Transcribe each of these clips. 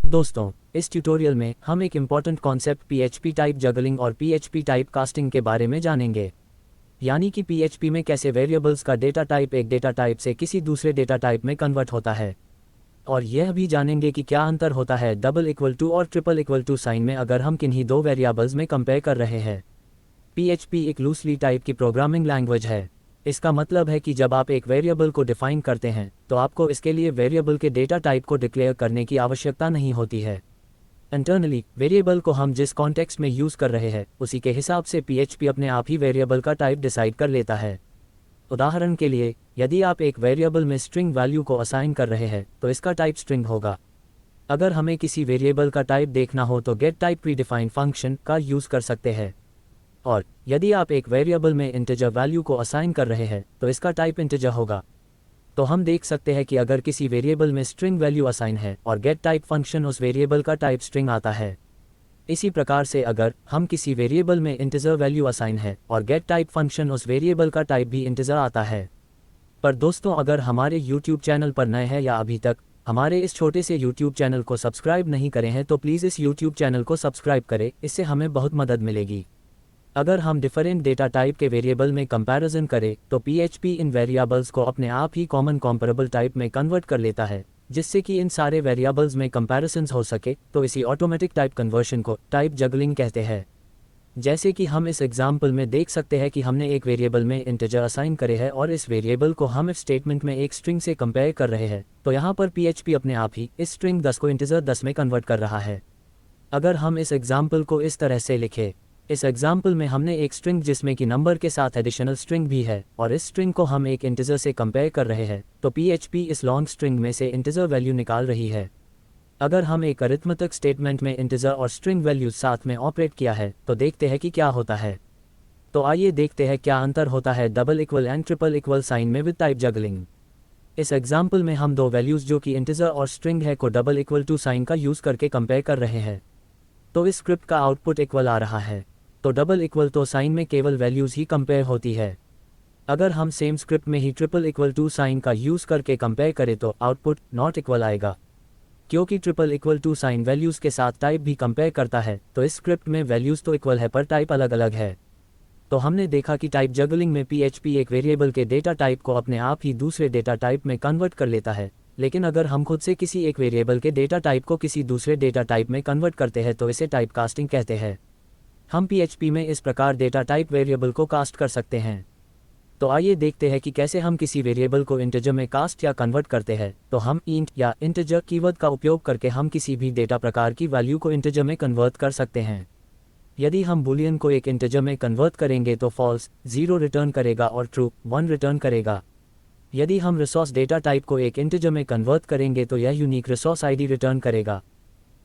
दोस्तों, इस ट्यूटोरियल में हम एक important concept PHP type juggling और पीएचपी टाइप कास्टिंग के बारे में जानेंगे। यानी कि पीएचपी में कैसे वेरिएबल्स का डेटा टाइप एक डेटा टाइप से किसी दूसरे डेटा टाइप में कन्वर्ट होता है। और यह भी जानेंगे कि क्या अंतर होता है डबल इक्वल टू और ट्रिपल इक्वल टू साइन में अगर हम किन्हीं दो वेरिएबल्स में कंपेयर कर रहे हैं। पीएचपी एक लूसली टाइप की प्रोग्रामिंग लैंग्वेज है। इसका मतलब है कि जब आप एक वेरिएबल को डिफाइन करते हैं तो आपको इसके लिए वेरिएबल के डेटा टाइप को डिक्लेयर करने की आवश्यकता नहीं होती है। इंटरनली वेरिएबल को हम जिस कॉन्टेक्स्ट में यूज़ कर रहे हैं उसी के हिसाब से पीएचपी अपने आप ही वेरिएबल का टाइप डिसाइड कर लेता है। उदाहरण के लिए, यदि आप एक वेरिएबल में स्ट्रिंग वैल्यू को असाइन कर रहे हैं तो इसका टाइप स्ट्रिंग होगा। अगर हमें किसी वेरिएबल का टाइप देखना हो तो गेट टाइप प्रीडिफाइंड फंक्शन का यूज़ कर सकते हैं। और यदि आप एक वेरिएबल में इंटीजर वैल्यू को असाइन कर रहे हैं तो इसका टाइप इंटीजर होगा। तो हम देख सकते हैं कि अगर किसी वेरिएबल में स्ट्रिंग वैल्यू असाइन है और गेट टाइप फंक्शन उस वेरिएबल का टाइप स्ट्रिंग आता है। इसी प्रकार से अगर हम किसी वेरिएबल में इंटीजर वैल्यू असाइन है और गेट टाइप फंक्शन उस वेरिएबल का टाइप भी इंटीजर आता है। पर दोस्तों, अगर हमारे YouTube चैनल पर नए हैं या अभी तक हमारे इस छोटे से YouTube चैनल को सब्सक्राइब नहीं करे हैं तो प्लीज़ इस YouTube चैनल को सब्सक्राइब करें, इससे हमें बहुत मदद मिलेगी। अगर हम डिफरेंट डेटा टाइप के वेरिएबल में कंपैरिजन करें तो पीएचपी इन वेरिएबल्स को अपने आप ही कॉमन कंपैरेबल टाइप में कन्वर्ट कर लेता है, जिससे कि इन सारे वेरिएबल्स में कंपैरिजन्स हो सके। तो इसी ऑटोमेटिक टाइप कन्वर्शन को टाइप जगलिंग कहते हैं। जैसे कि हम इस एग्जाम्पल में देख सकते हैं कि हमने एक वेरिएबल में इंटीजर असाइन करे है और इस वेरिएबल को हम इफ स्टेटमेंट में एक स्ट्रिंग से कंपेयर कर रहे हैं, तो यहाँ पर पीएचपी अपने आप ही इस स्ट्रिंग 10 को इंटीजर 10 में कन्वर्ट कर रहा है। अगर हम इस एग्जाम्पल को इस तरह से लिखें, इस एग्जाम्पल में हमने एक स्ट्रिंग जिसमें कि नंबर के साथ एडिशनल स्ट्रिंग भी है और इस स्ट्रिंग को हम एक इंटीजर से कंपेयर कर रहे हैं, तो पीएचपी इस लॉन्ग स्ट्रिंग में से इंटीजर वैल्यू निकाल रही है। अगर हम एक अरिथमेटिक स्टेटमेंट में इंटीजर और स्ट्रिंग वैल्यूज साथ में ऑपरेट किया है तो देखते हैं कि क्या होता है। तो आइए देखते हैं क्या अंतर होता है double equal and triple equal sign में विद टाइप जगलिंग। इस एग्जाम्पल में हम दो वैल्यूज जो कि इंटीजर और स्ट्रिंग है को डबल इक्वल टू साइन का यूज़ करके कंपेयर कर रहे हैं। तो इस स्क्रिप्ट का आउटपुट इक्वल आ रहा है। तो डबल इक्वल तो साइन में केवल वैल्यूज़ ही कंपेयर होती है। अगर हम सेम स्क्रिप्ट में ही ट्रिपल इक्वल टू साइन का यूज़ करके कंपेयर करें तो आउटपुट नॉट इक्वल आएगा, क्योंकि triple equal to sign values के साथ टाइप भी कंपेयर करता है। तो इस स्क्रिप्ट में वैल्यूज़ तो इक्वल है पर टाइप अलग अलग है। तो हमने देखा कि टाइप जगलिंग में पीएचपी एक वेरिएबल के डेटा टाइप को अपने आप ही दूसरे डेटा टाइप में कन्वर्ट कर लेता है। लेकिन अगर हम खुद से किसी एक वेरिएबल के डेटा टाइप को किसी दूसरे डेटा टाइप में कन्वर्ट करते हैं तो इसे टाइप कास्टिंग कहते हैं। हम पीएचपी में इस प्रकार डेटा टाइप वेरिएबल को कास्ट कर सकते हैं। तो आइए देखते हैं कि कैसे हम किसी वेरिएबल को इंटीजर में कास्ट या कन्वर्ट करते हैं। तो हम इंट या इंटीजर कीवर्ड का उपयोग करके हम किसी भी डेटा प्रकार की वैल्यू को इंटीजर में कन्वर्ट कर सकते हैं। यदि हम बूलियन को एक इंटीजर में कन्वर्ट करेंगे तो फॉल्स 0 रिटर्न करेगा और ट्रू 1 रिटर्न करेगा। यदि हम रिसोर्स डेटा टाइप को एक इंटीजर में कन्वर्ट करेंगे तो यह यूनिक रिसोर्स आईडी रिटर्न करेगा।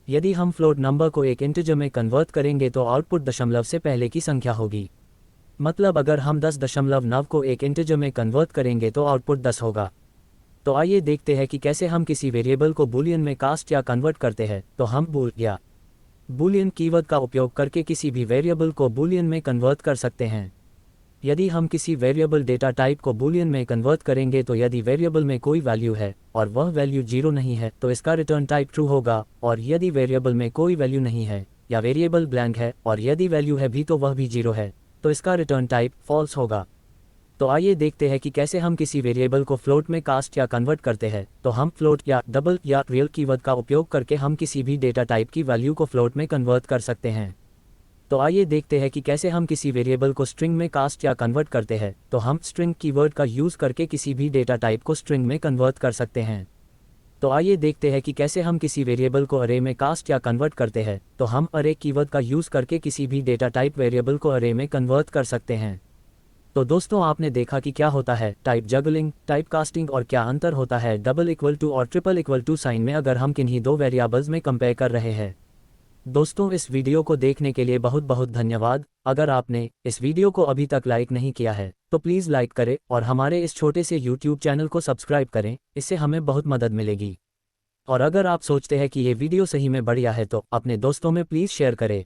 यदि हम फ्लोट नंबर को एक इंटीजर में कन्वर्ट करेंगे तो आउटपुट दशमलव से पहले की संख्या होगी। मतलब अगर हम 10.9 को एक इंटीजर में कन्वर्ट करेंगे तो आउटपुट 10 होगा। तो आइए देखते हैं कि कैसे हम किसी वेरिएबल को बूलियन में कास्ट या कन्वर्ट करते हैं। तो हम बूल या बूलियन कीवर्ड का उपयोग करके किसी भी वेरिएबल को बूलियन में कन्वर्ट कर सकते हैं। यदि हम किसी वेरिएबल डेटा टाइप को बूलियन में कन्वर्ट करेंगे तो यदि वेरिएबल में कोई वैल्यू है और वह वैल्यू 0 नहीं है तो इसका रिटर्न टाइप ट्रू होगा, और यदि वेरिएबल में कोई वैल्यू नहीं है या वेरिएबल ब्लैंक है और यदि वैल्यू है भी तो वह भी 0 है तो इसका रिटर्न टाइप फॉल्स होगा। तो आइए देखते हैं कि कैसे हम किसी वेरिएबल को फ्लोट में कास्ट या कन्वर्ट करते हैं। तो हम फ्लोट या डबल या रियल कीवर्ड का उपयोग करके हम किसी भी डेटा टाइप की वैल्यू को फ्लोट में कन्वर्ट कर सकते हैं। तो आइए देखते हैं कि कैसे हम किसी वेरिएबल को स्ट्रिंग में कास्ट या कन्वर्ट करते हैं। तो हम स्ट्रिंग कीवर्ड का यूज़ करके किसी भी डेटा टाइप को स्ट्रिंग में कन्वर्ट कर सकते हैं। तो आइए देखते हैं कि कैसे हम किसी वेरिएबल को अरे में कास्ट या कन्वर्ट करते हैं। तो हम अरे कीवर्ड का यूज़ करके किसी भी डेटा टाइप वेरिएबल को अरे में कन्वर्ट कर सकते हैं। तो दोस्तों, आपने देखा कि क्या होता है टाइप जगलिंग, टाइप कास्टिंग और क्या अंतर होता है डबल इक्वल टू और ट्रिपल इक्वल टू साइन में अगर हम किन्हीं दो वेरिएबल्स में कंपेयर कर रहे हैं। दोस्तों, इस वीडियो को देखने के लिए बहुत बहुत धन्यवाद। अगर आपने इस वीडियो को अभी तक लाइक नहीं किया है तो प्लीज़ लाइक करें और हमारे इस छोटे से YouTube चैनल को सब्सक्राइब करें, इससे हमें बहुत मदद मिलेगी। और अगर आप सोचते हैं कि ये वीडियो सही में बढ़िया है तो अपने दोस्तों में प्लीज़ शेयर करें।